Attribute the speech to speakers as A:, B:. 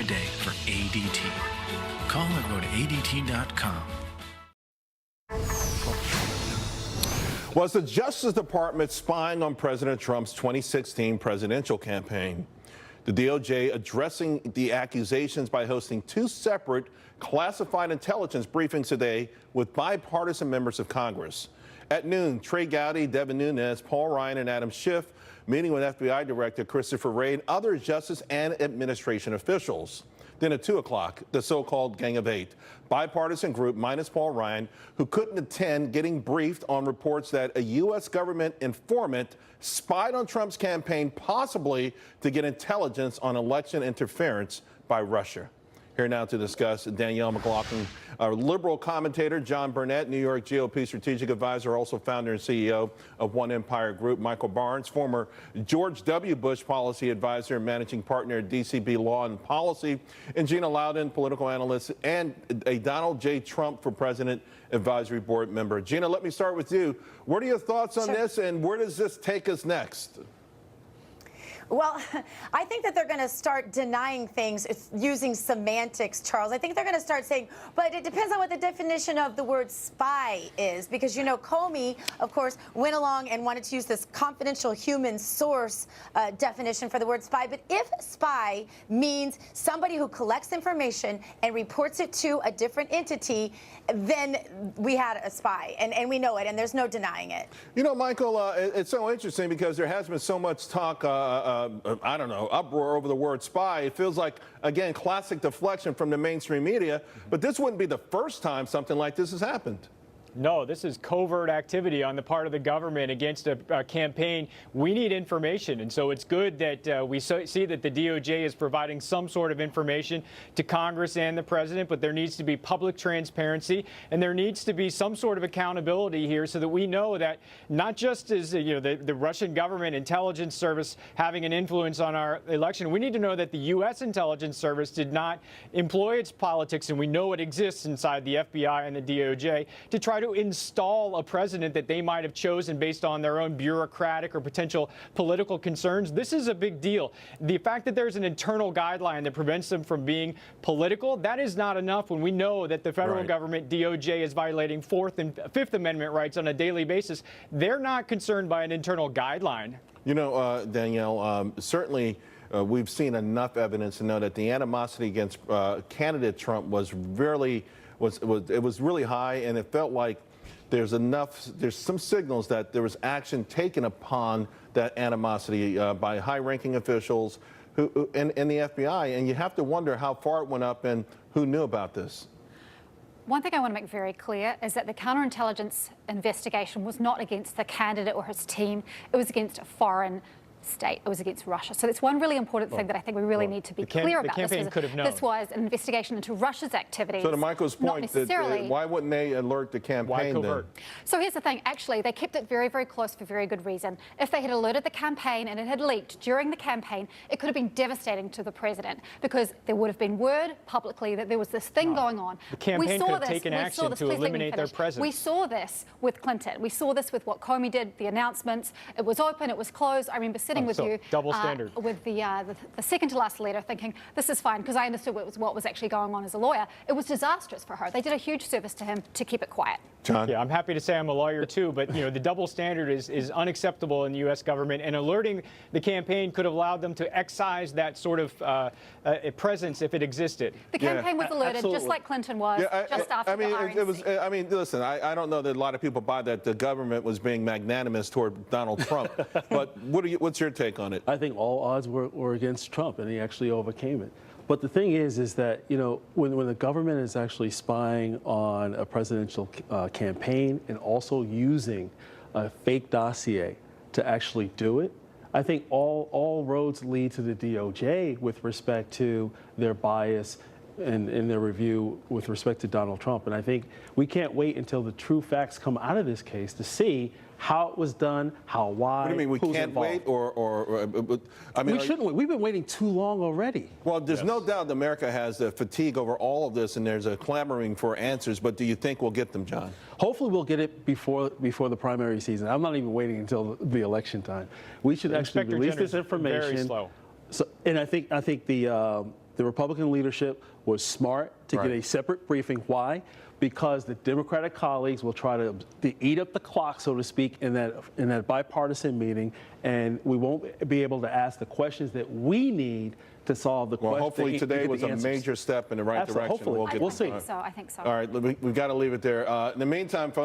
A: a day for ADT. Call or go to ADT.com.
B: Was the Justice Department spying on President Trump's 2016 presidential campaign? The DOJ addressing the accusations by hosting two separate classified intelligence briefings today with bipartisan members of Congress. At noon, Trey Gowdy, Devin Nunes, Paul Ryan, and Adam Schiff meeting with FBI Director Christopher Wray and other justice and administration officials. Then at 2 o'clock, the so-called Gang of Eight, bipartisan group minus Paul Ryan, who couldn't attend, getting briefed on reports that a U.S. government informant spied on Trump's campaign, possibly to get intelligence on election interference by Russia. Here now to discuss, Danielle McLaughlin, our liberal commentator, John Burnett, New York GOP strategic advisor, also founder and CEO of One Empire Group, Michael Barnes, former George W. Bush policy advisor and managing partner at DCB Law and Policy, and Gina Loudon, political analyst, and a Donald J. Trump for President advisory board member. Gina, let me start with you. What are your thoughts on this, and where does this take us next?
C: Well, I think that they're going to start denying things using semantics, Charles. I think they're going to start saying, but it depends on what the definition of the word spy is. Because, you know, Comey, of course, went along and wanted to use this confidential human source definition for the word spy. But if spy means somebody who collects information and reports it to a different entity, then we had a spy. And we know it, and there's no denying it.
B: You know, Michael, it's so interesting because there has been so much talk, I don't know, uproar over the word spy. It feels like, again, classic deflection from the mainstream media. But this wouldn't be the first time something like this has happened.
D: No, this is covert activity on the part of the government against a campaign. We need information, and so it's good that we see that the DOJ is providing some sort of information to Congress and the president, but there needs to be public transparency, and there needs to be some sort of accountability here so that we know that not just is the Russian government intelligence service having an influence on our election, we need to know that the U.S. intelligence service did not employ its politics, and we know it exists inside the FBI and the DOJ to try to install a president that they might have chosen based on their own bureaucratic or potential political concerns. This is a big deal. The fact that there's an internal guideline that prevents them from being political, that is not enough when we know that the federal government, DOJ, is violating Fourth and Fifth Amendment rights on a daily basis. They're not concerned by an internal guideline.
B: You know, Danielle, certainly we've seen enough evidence to know that the animosity against candidate Trump was really high, and it felt like there's some signals that there was action taken upon that animosity by high-ranking officials who in the FBI, and you have to wonder how far it went up and who knew about this.
E: One thing I want to make very clear is that the counterintelligence investigation was not against the candidate or his team. It was against a foreign state. It was against Russia. So that's one really important thing that I think we really need to be clear about.
D: The campaign could have known.
E: This was an investigation into Russia's activities.
B: So to Michael's point, why wouldn't they alert the campaign?
D: Why covert?
E: So here's the thing. Actually, they kept it very, very close for very good reason. If they had alerted the campaign and it had leaked during the campaign, it could have been devastating to the president because there would have been word publicly that there was this thing going on.
D: The campaign could have taken action to eliminate their president.
E: We saw this with Clinton. We saw this with what Comey did, the announcements. It was open, it was closed. I remember sitting with you.
D: Double standard.
E: With the second to last letter, thinking this is fine because I understood what was actually going on as a lawyer. It was disastrous for her. They did a huge service to him to keep it quiet.
B: John?
D: Yeah, I'm happy to say I'm a lawyer too, but the double standard is unacceptable in the U.S. government, and alerting the campaign could have allowed them to excise that sort of presence if it existed.
E: The campaign was alerted, just like Clinton was, just after the RNC.
B: I mean, listen, I don't know that a lot of people buy that the government was being magnanimous toward Donald Trump, but what's your take on it?
F: I think all odds were against Trump, and he actually overcame it. But the thing is that, when the government is actually spying on a presidential campaign and also using a fake dossier to actually do it, I think all roads lead to the DOJ with respect to their bias in their review with respect to Donald Trump. And I think we can't wait until the true facts come out of this case to see how it was done, why.
B: What do you mean, we can't wait? I mean,
F: we shouldn't wait. We've been waiting too long already.
B: Well, there's no doubt America has a fatigue over all of this, and there's a clamoring for answers. But do you think we'll get them, John?
F: Hopefully we'll get it before the primary season. I'm not even waiting until the election time. We should actually release this information.
D: Very slow.
F: So, and I think the Republican leadership was smart to get a separate briefing. Why? Because the Democratic colleagues will try to eat up the clock, so to speak, in that bipartisan meeting, and we won't be able to ask the questions that we need to solve the question.
B: Well, hopefully today was a major step in the right direction.
F: Hopefully.
E: I think so. I think so.
B: All right, we've got to leave it there. In the meantime, folks.